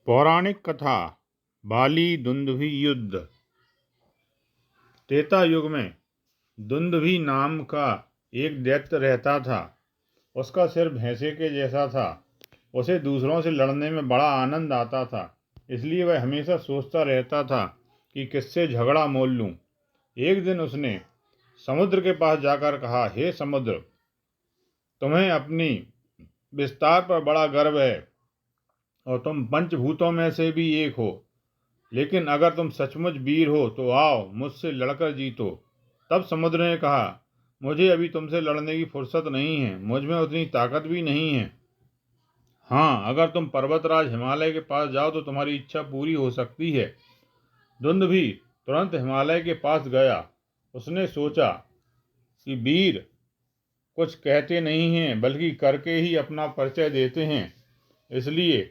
पौराणिक कथा बाली दुंदुभि युद्ध। त्रेता युग में दुंदुभि नाम का एक दैत्य रहता था। उसका सिर भैंसे के जैसा था। उसे दूसरों से लड़ने में बड़ा आनंद आता था, इसलिए वह हमेशा सोचता रहता था कि किससे झगड़ा मोल लूं। एक दिन उसने समुद्र के पास जाकर कहा, हे समुद्र, तुम्हें अपनी विस्तार पर बड़ा गर्व है और तुम पंचभूतों में से भी एक हो, लेकिन अगर तुम सचमुच वीर हो तो आओ मुझसे लड़कर जीतो। तब समुद्र ने कहा, मुझे अभी तुमसे लड़ने की फुर्सत नहीं है, मुझ में उतनी ताकत भी नहीं है। हाँ, अगर तुम पर्वतराज हिमालय के पास जाओ तो तुम्हारी इच्छा पूरी हो सकती है। दुंदुभि तुरंत हिमालय के पास गया। उसने सोचा कि वीर कुछ कहते नहीं हैं बल्कि करके ही अपना परिचय देते हैं, इसलिए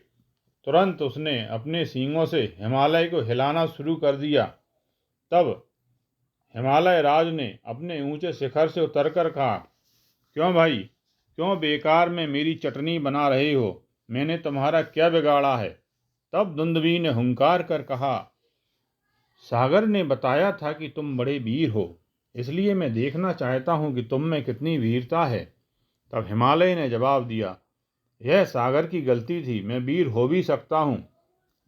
तुरंत उसने अपने सींगों से हिमालय को हिलाना शुरू कर दिया। तब हिमालय राज ने अपने ऊंचे शिखर से उतरकर कहा, क्यों भाई, क्यों बेकार में मेरी चटनी बना रहे हो? मैंने तुम्हारा क्या बिगाड़ा है? तब दुंदुभि ने हुंकार कर कहा, सागर ने बताया था कि तुम बड़े वीर हो, इसलिए मैं देखना चाहता हूँ कि तुम में कितनी वीरता है। तब हिमालय ने जवाब दिया, यह सागर की गलती थी। मैं वीर हो भी सकता हूँ,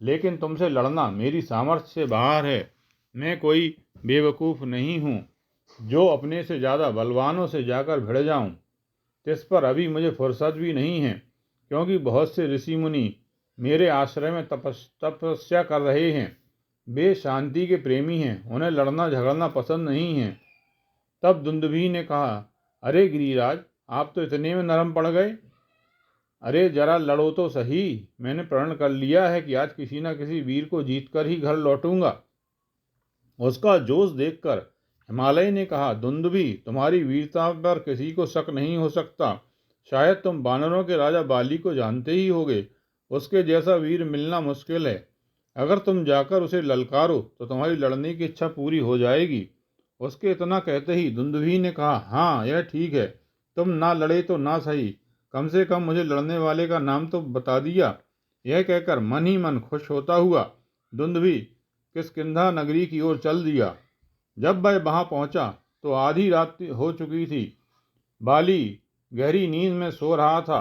लेकिन तुमसे लड़ना मेरी सामर्थ्य से बाहर है। मैं कोई बेवकूफ़ नहीं हूँ जो अपने से ज़्यादा बलवानों से जाकर भिड़ जाऊँ। इस पर अभी मुझे फुर्सत भी नहीं है, क्योंकि बहुत से ऋषि मुनि मेरे आश्रय में तपस्या कर रहे हैं। वे शांति के प्रेमी हैं, उन्हें लड़ना झगड़ना पसंद नहीं है। तब दुंदुभि ने कहा, अरे गिरिराज, आप तो इतने में नरम पड़ गए। अरे जरा लड़ो तो सही। मैंने प्रण कर लिया है कि आज किसी न किसी वीर को जीतकर ही घर लौटूंगा। उसका जोश देखकर हिमालय ने कहा, दुंदुभि, तुम्हारी वीरता पर किसी को शक नहीं हो सकता। शायद तुम वानरों के राजा बाली को जानते ही होगे। उसके जैसा वीर मिलना मुश्किल है। अगर तुम जाकर उसे ललकारो तो तुम्हारी लड़ने की इच्छा पूरी हो जाएगी। उसके इतना कहते ही दुंदुभि ने कहा, हाँ, यह ठीक है। तुम ना लड़े तो ना सही, कम से कम मुझे लड़ने वाले का नाम तो बता दिया। यह कहकर मन ही मन खुश होता हुआ दुंदुभि किष्किंधा नगरी की ओर चल दिया। जब वह वहां पहुंचा तो आधी रात हो चुकी थी। बाली गहरी नींद में सो रहा था।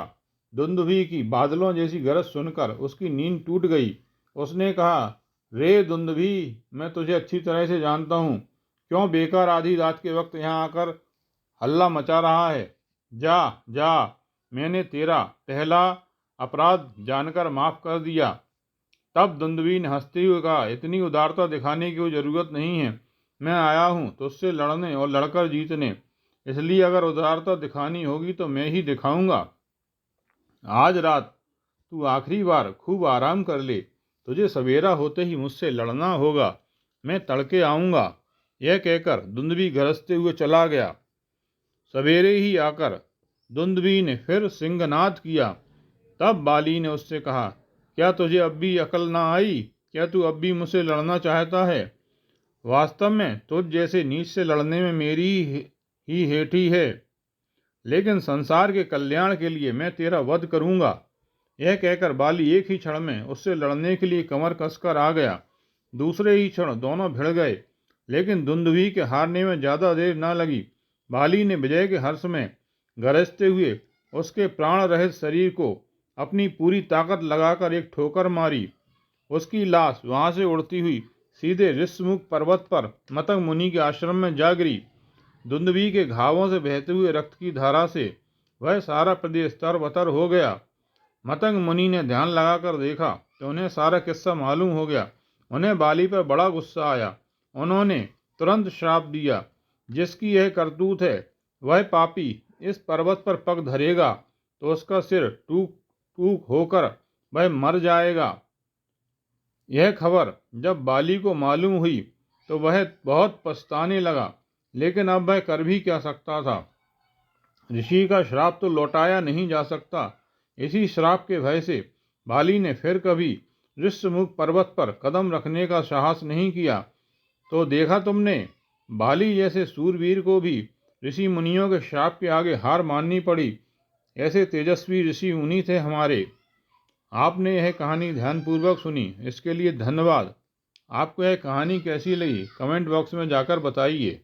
दुंदुभि की बादलों जैसी गरज सुनकर उसकी नींद टूट गई। उसने कहा, रे दुंदुभि, मैं तुझे अच्छी तरह से जानता हूँ। क्यों बेकार आधी रात के वक्त यहाँ आकर हल्ला मचा रहा है? जा जा, मैंने तेरा पहला अपराध जानकर माफ कर दिया। तब दुंदुभि ने हंसते हुए कहा, इतनी उदारता दिखाने की कोई जरूरत नहीं है। मैं आया हूँ तो उससे लड़ने और लड़कर जीतने, इसलिए अगर उदारता दिखानी होगी तो मैं ही दिखाऊंगा। आज रात तू आखिरी बार खूब आराम कर ले। तुझे सवेरा होते ही मुझसे लड़ना होगा। मैं तड़के आऊँगा। यह कहकर दुंदुभि गरजते हुए चला गया। सवेरे ही आकर दुंदुभि ने फिर सिंहनाद किया। तब बाली ने उससे कहा, क्या तुझे अब भी अकल ना आई? क्या तू अब भी मुझसे लड़ना चाहता है? वास्तव में तुझ जैसे नीच से लड़ने में मेरी ही हेठी है, लेकिन संसार के कल्याण के लिए मैं तेरा वध करूंगा। यह कहकर बाली एक ही क्षण में उससे लड़ने के लिए कमर कसकर आ गया। दूसरे ही क्षण दोनों भिड़ गए, लेकिन दुंदुभि के हारने में ज्यादा देर न लगी। बाली ने विजय के हर्ष में गरजते हुए उसके प्राण रहित शरीर को अपनी पूरी ताकत लगाकर एक ठोकर मारी। उसकी लाश वहां से उड़ती हुई सीधे ऋषमुख पर्वत पर मतंग मुनि के आश्रम में जा गिरी। दुंदुभि के घावों से बहते हुए रक्त की धारा से वह सारा प्रदेश तरबतर हो गया। मतंग मुनि ने ध्यान लगाकर देखा तो उन्हें सारा किस्सा मालूम हो गया। उन्हें बाली पर बड़ा गुस्सा आया। उन्होंने तुरंत श्राप दिया, जिसकी यह करतूत है वह पापी इस पर्वत पर पग धरेगा तो उसका सिर टूक टूक होकर वह मर जाएगा। यह खबर जब बाली को मालूम हुई तो वह बहुत पछताने लगा, लेकिन अब वह कर भी क्या सकता था। ऋषि का श्राप तो लौटाया नहीं जा सकता। इसी श्राप के भय से बाली ने फिर कभी ऋषमुख पर्वत पर कदम रखने का साहस नहीं किया। तो देखा तुमने, बाली जैसे सूरवीर को भी ऋषि मुनियों के श्राप के आगे हार माननी पड़ी। ऐसे तेजस्वी ऋषि मुनि थे हमारे। आपने यह कहानी ध्यानपूर्वक सुनी, इसके लिए धन्यवाद। आपको यह कहानी कैसी लगी कमेंट बॉक्स में जाकर बताइए।